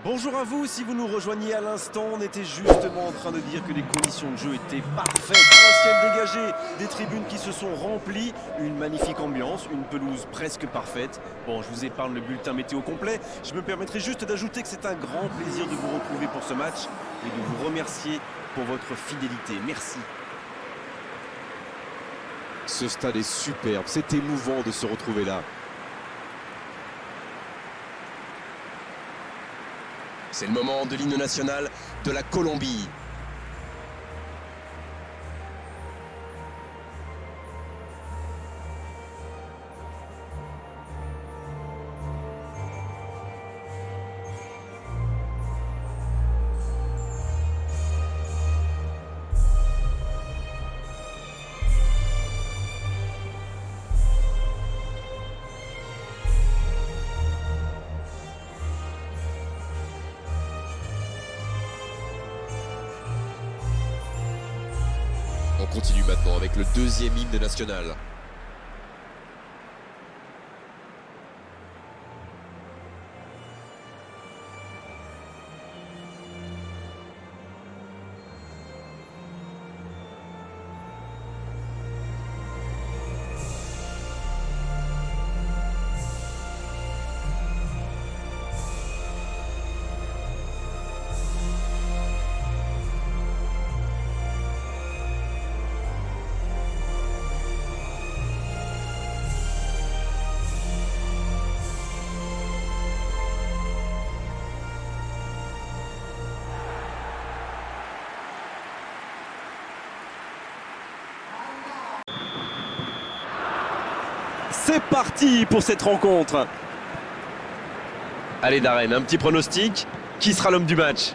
Bonjour à vous, si vous nous rejoignez à l'instant, on était justement en train de dire que les conditions de jeu étaient parfaites. Un ciel dégagé, des tribunes qui se sont remplies, une magnifique ambiance, une pelouse presque parfaite. Bon, je vous épargne le bulletin météo complet, je me permettrai juste d'ajouter que c'est un grand plaisir de vous retrouver pour ce match et de vous remercier pour votre fidélité. Merci. Ce stade est superbe, c'est émouvant de se retrouver là. C'est le moment de l'hymne national de la Colombie. On continue maintenant avec le deuxième hymne national. C'est parti pour cette rencontre. Allez Darren, un petit pronostic. Qui sera l'homme du match?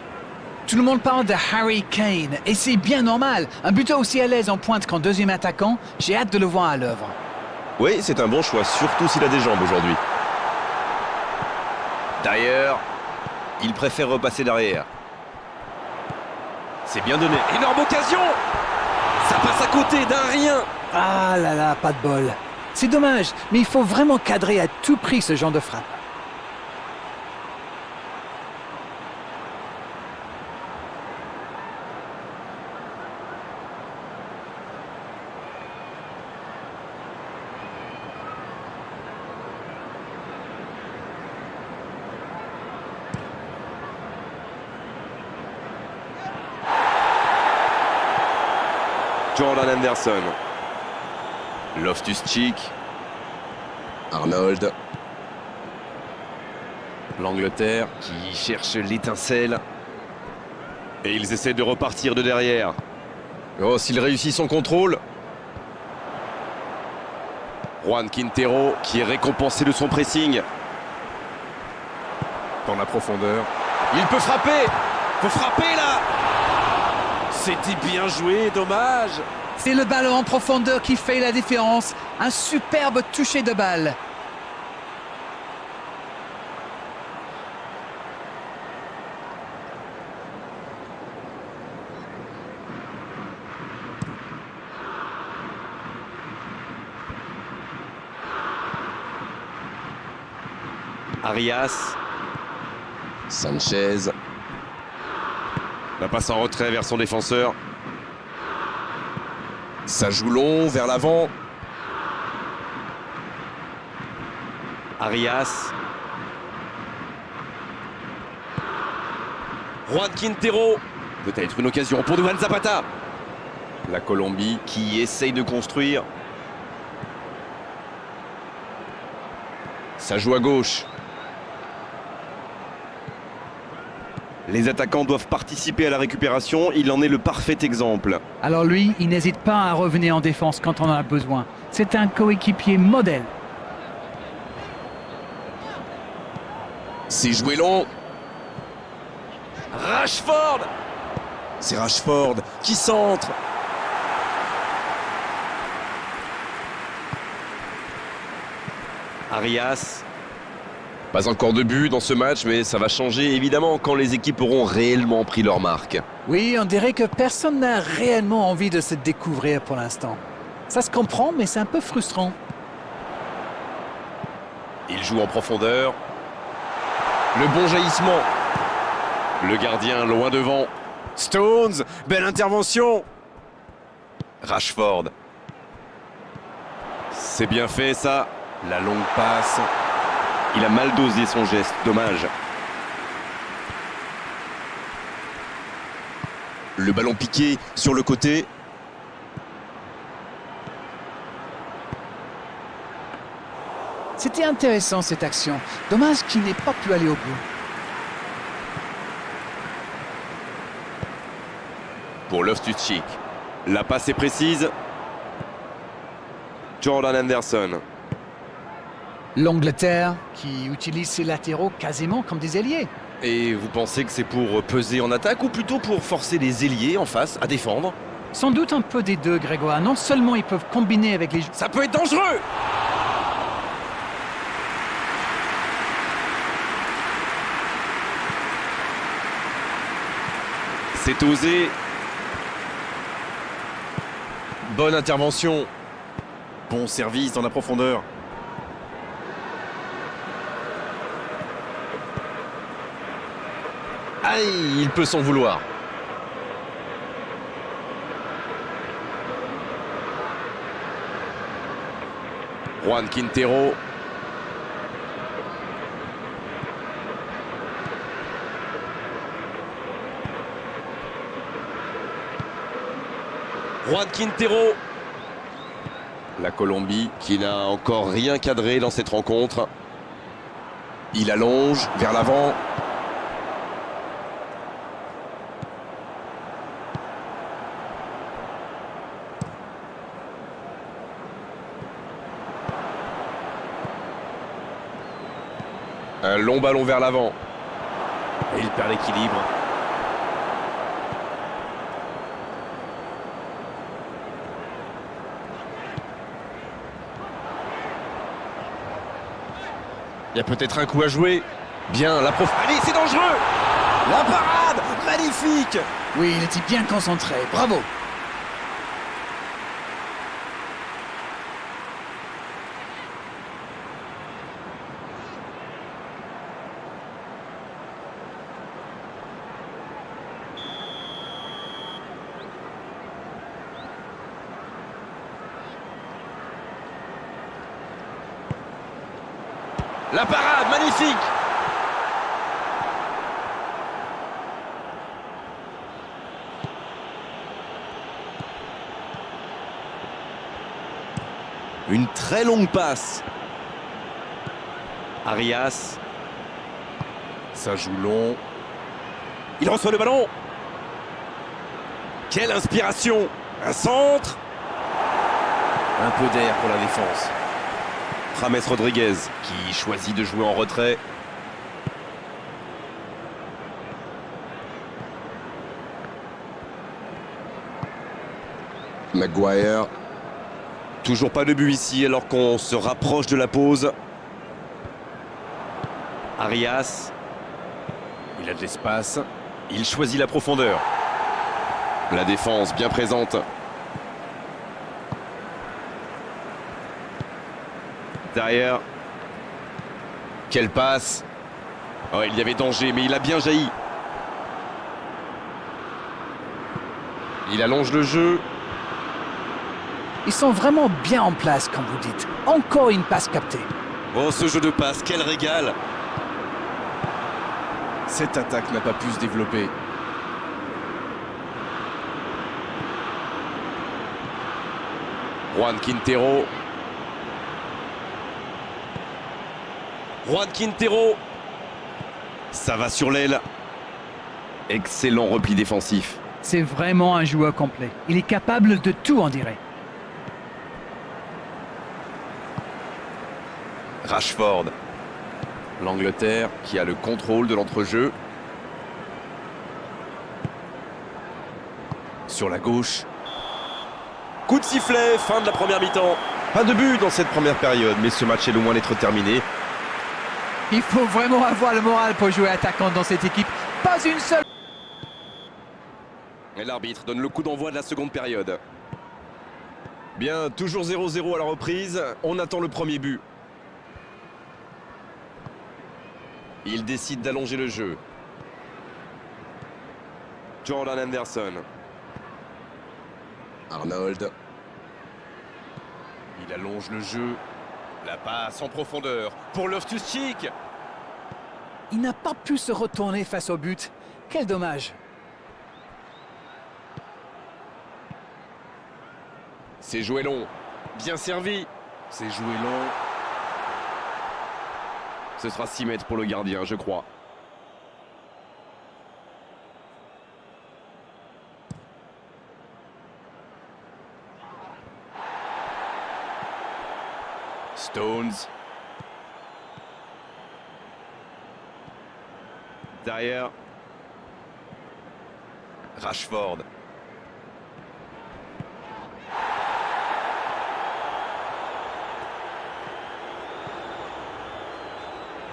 Tout le monde parle de Harry Kane, et c'est bien normal. Un buteur aussi à l'aise en pointe qu'en deuxième attaquant, j'ai hâte de le voir à l'œuvre. Oui, c'est un bon choix, surtout s'il a des jambes aujourd'hui. D'ailleurs, il préfère repasser derrière. C'est bien donné. Énorme occasion! Ça passe à côté d'un rien. Ah là là, pas de bol. C'est dommage, mais il faut vraiment cadrer à tout prix ce genre de frappe. Jordan Henderson. Loftus-Cheek. Arnold. L'Angleterre qui cherche l'étincelle. Et ils essaient de repartir de derrière. Oh, s'il réussit son contrôle. Juan Quintero qui est récompensé de son pressing. Dans la profondeur. Il peut frapper! Faut frapper là! C'était bien joué, dommage! C'est le ballon en profondeur qui fait la différence. Un superbe toucher de balle. Arias. Sanchez. La passe en retrait vers son défenseur. Ça joue long vers l'avant. Arias. Juan Quintero. Peut-être une occasion pour Duvan Zapata. La Colombie qui essaye de construire. Ça joue à gauche. Les attaquants doivent participer à la récupération. Il en est le parfait exemple. Alors lui, il n'hésite pas à revenir en défense quand on en a besoin. C'est un coéquipier modèle. C'est joué long. Rashford. C'est Rashford qui centre. Arias. Pas encore de but dans ce match, mais ça va changer évidemment quand les équipes auront réellement pris leur marque. Oui, on dirait que personne n'a réellement envie de se découvrir pour l'instant. Ça se comprend, mais c'est un peu frustrant. Il joue en profondeur. Le bon jaillissement. Le gardien loin devant. Stones, belle intervention. Rashford. C'est bien fait ça. La longue passe. Il a mal dosé son geste, dommage. Le ballon piqué sur le côté. C'était intéressant cette action. Dommage qu'il n'ait pas pu aller au bout. Pour Loftus-Cheek. La passe est précise. Jordan Henderson. L'Angleterre qui utilise ses latéraux quasiment comme des ailiers. Et vous pensez que c'est pour peser en attaque ou plutôt pour forcer les ailiers en face à défendre? Sans doute un peu des deux, Grégoire. Non seulement ils peuvent combiner avec les... Ça peut être dangereux! C'est osé. Bonne intervention. Bon service dans la profondeur. Aïe, il peut s'en vouloir. Juan Quintero. Juan Quintero. La Colombie qui n'a encore rien cadré dans cette rencontre. Il allonge vers l'avant. Un long ballon vers l'avant. Et il perd l'équilibre. Il y a peut-être un coup à jouer. Bien, la prof... Allez, c'est dangereux! La parade, magnifique. Oui, il était bien concentré. Bravo. La parade, magnifique! Une très longue passe. Arias. Ça joue long. Il reçoit le ballon. Quelle inspiration! Un centre. Un peu d'air pour la défense. James Rodriguez qui choisit de jouer en retrait. Maguire. Toujours pas de but ici alors qu'on se rapproche de la pause. Arias. Il a de l'espace. Il choisit la profondeur. La défense bien présente. Derrière. Quelle passe. Oh, il y avait danger, mais il a bien jailli. Il allonge le jeu. Ils sont vraiment bien en place, comme vous dites. Encore une passe captée. Oh, ce jeu de passe, quel régal! Cette attaque n'a pas pu se développer. Juan Quintero. Juan Quintero. Ça va sur l'aile. Excellent repli défensif. C'est vraiment un joueur complet. Il est capable de tout, on dirait. Rashford. L'Angleterre qui a le contrôle de l'entrejeu. Sur la gauche. Coup de sifflet, fin de la première mi-temps. Pas de but dans cette première période, mais ce match est loin d'être terminé. Il faut vraiment avoir le moral pour jouer attaquant dans cette équipe. Pas une seule... Et l'arbitre donne le coup d'envoi de la seconde période. Bien, toujours 0-0 à la reprise. On attend le premier but. Il décide d'allonger le jeu. Jordan Henderson. Arnold. Il allonge le jeu. La passe en profondeur pour Loftus-Cheek. Il n'a pas pu se retourner face au but. Quel dommage. C'est joué long. Bien servi. C'est joué long. Ce sera 6 mètres pour le gardien, je crois. Stones. Derrière. Rashford.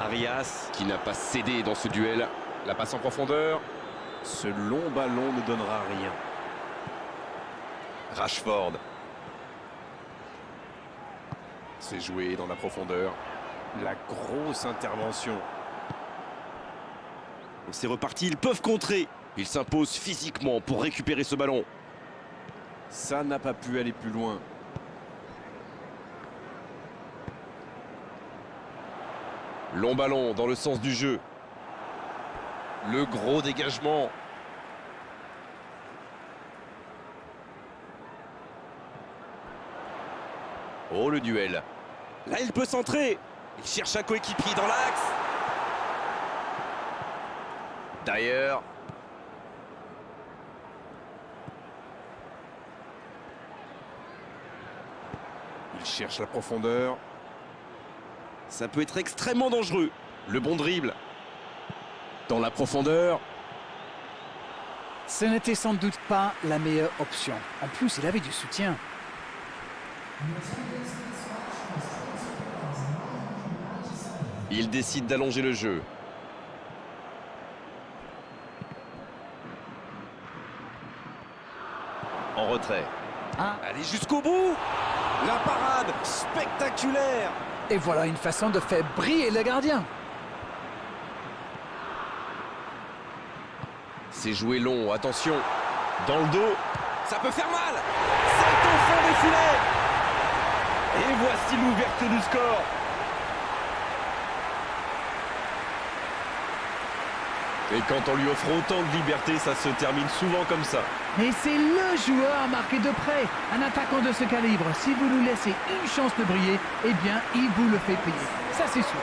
Arias, qui n'a pas cédé dans ce duel. La passe en profondeur. Ce long ballon ne donnera rien. Rashford. C'est joué dans la profondeur. La grosse intervention. C'est reparti, ils peuvent contrer. Il s'impose physiquement pour récupérer ce ballon. Ça n'a pas pu aller plus loin. Long ballon dans le sens du jeu. Le gros dégagement. Oh, le duel. Là, il peut centrer. Il cherche un coéquipier dans l'axe. D'ailleurs. Il cherche la profondeur. Ça peut être extrêmement dangereux. Le bon dribble. Dans la profondeur. Ce n'était sans doute pas la meilleure option. En plus, il avait du soutien. Il décide d'allonger le jeu. En retrait. Allez jusqu'au bout. La parade spectaculaire. Et voilà une façon de faire briller le gardien. C'est joué long, attention. Dans le dos. Ça peut faire mal. C'est au fond des filets. Et voici l'ouverture du score. Et quand on lui offre autant de liberté, ça se termine souvent comme ça. Et c'est le joueur à marquer de près. Un attaquant de ce calibre, si vous lui laissez une chance de briller, eh bien, il vous le fait payer. Ça, c'est sûr.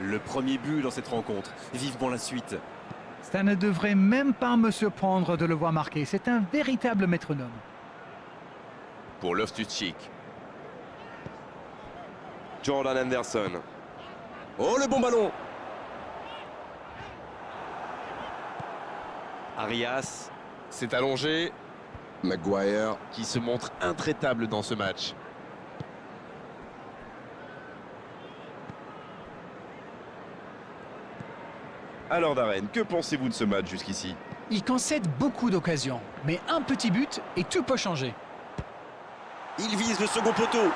Le premier but dans cette rencontre. Vivement la suite. Ça ne devrait même pas me surprendre de le voir marquer. C'est un véritable métronome. Pour Loftus-Cheek. Jordan Henderson. Oh, le bon ballon. Arias. C'est allongé. Maguire qui se montre intraitable dans ce match. Alors Darren, que pensez-vous de ce match jusqu'ici? Il concède beaucoup d'occasions, mais un petit but et tout peut changer. Il vise le second poteau.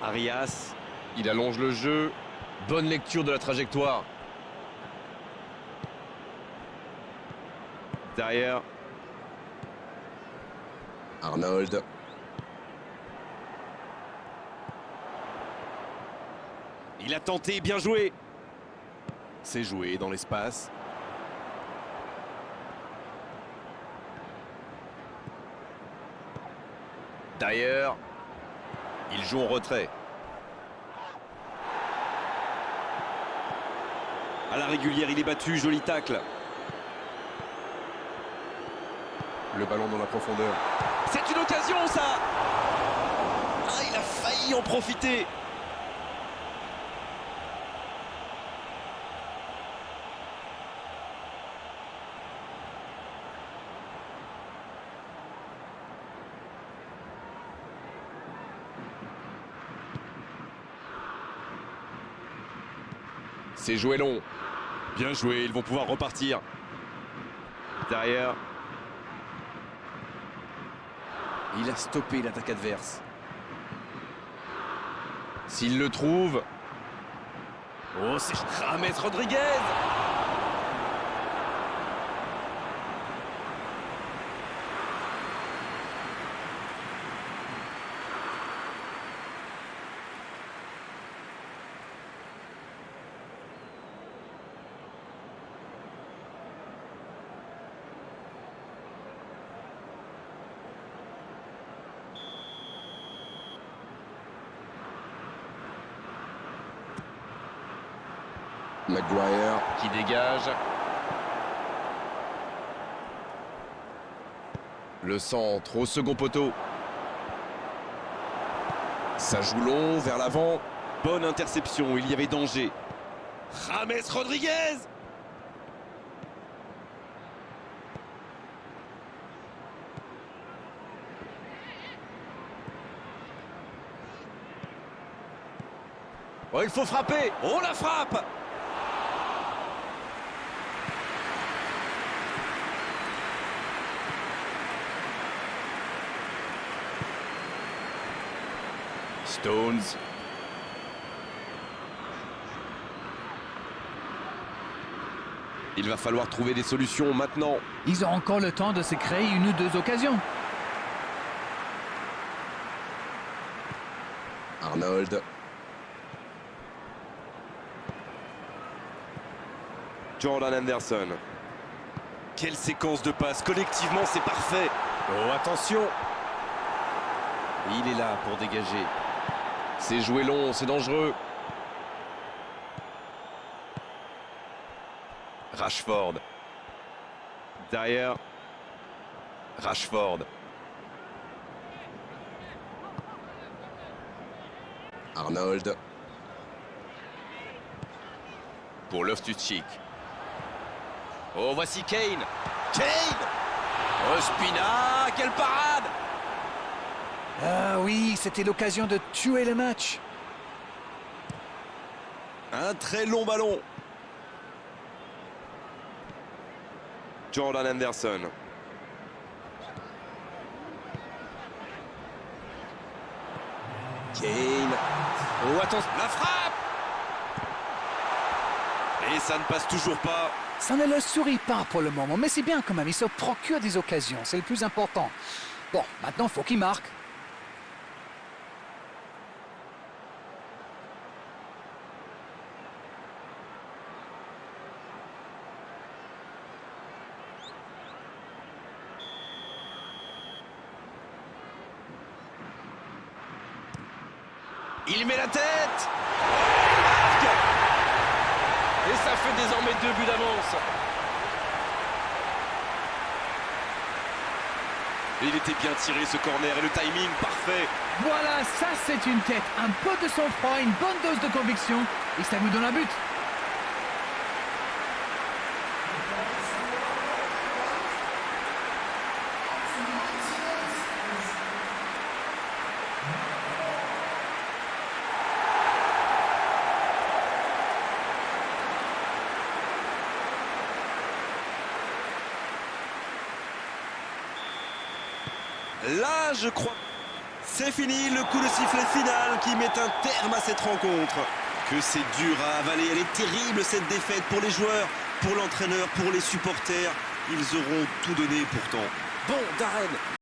Arias. Il allonge le jeu. Bonne lecture de la trajectoire. Derrière. Arnold. Il a tenté, bien joué. C'est joué dans l'espace. D'ailleurs, il joue en retrait. À la régulière, il est battu, joli tacle. Le ballon dans la profondeur. C'est une occasion, ça. Ah, il a failli en profiter. C'est joué long. Bien joué, ils vont pouvoir repartir. Derrière. Il a stoppé l'attaque adverse. S'il le trouve, Oh, c'est James Rodriguez. Maguire qui dégage. Le centre au second poteau. Ça joue long vers l'avant. Bonne interception, il y avait danger. James Rodriguez. Oh, il faut frapper. Oh, la frappe. Stones. Il va falloir trouver des solutions maintenant. Ils ont encore le temps de se créer une ou deux occasions. Arnold. Jordan Henderson. Quelle séquence de passes. Collectivement, c'est parfait. Oh, attention. Il est là pour dégager. C'est joué long, c'est dangereux. Rashford. Derrière. Rashford. Arnold. Pour Loftus-Cheek. Oh, voici Kane. Kane. Oh, Spina, quelle parade. Ah oui, c'était l'occasion de tuer le match. Un très long ballon. Jordan Henderson. Kane. Oh, attention, la frappe. Et ça ne passe toujours pas. Ça ne leur sourit pas pour le moment, mais c'est bien quand même. Ils se procurent des occasions, c'est le plus important. Bon, maintenant, il faut qu'ils marquent. Il met la tête. Il marque. Et ça fait désormais 2 buts d'avance. Il était bien tiré ce corner et le timing parfait. Voilà, ça c'est une tête. Un peu de sang-froid, une bonne dose de conviction. Et ça vous donne un but. Là, je crois... C'est fini, le coup de sifflet final qui met un terme à cette rencontre. Que c'est dur à avaler, elle est terrible cette défaite pour les joueurs, pour l'entraîneur, pour les supporters. Ils auront tout donné pourtant. Bon, Darren,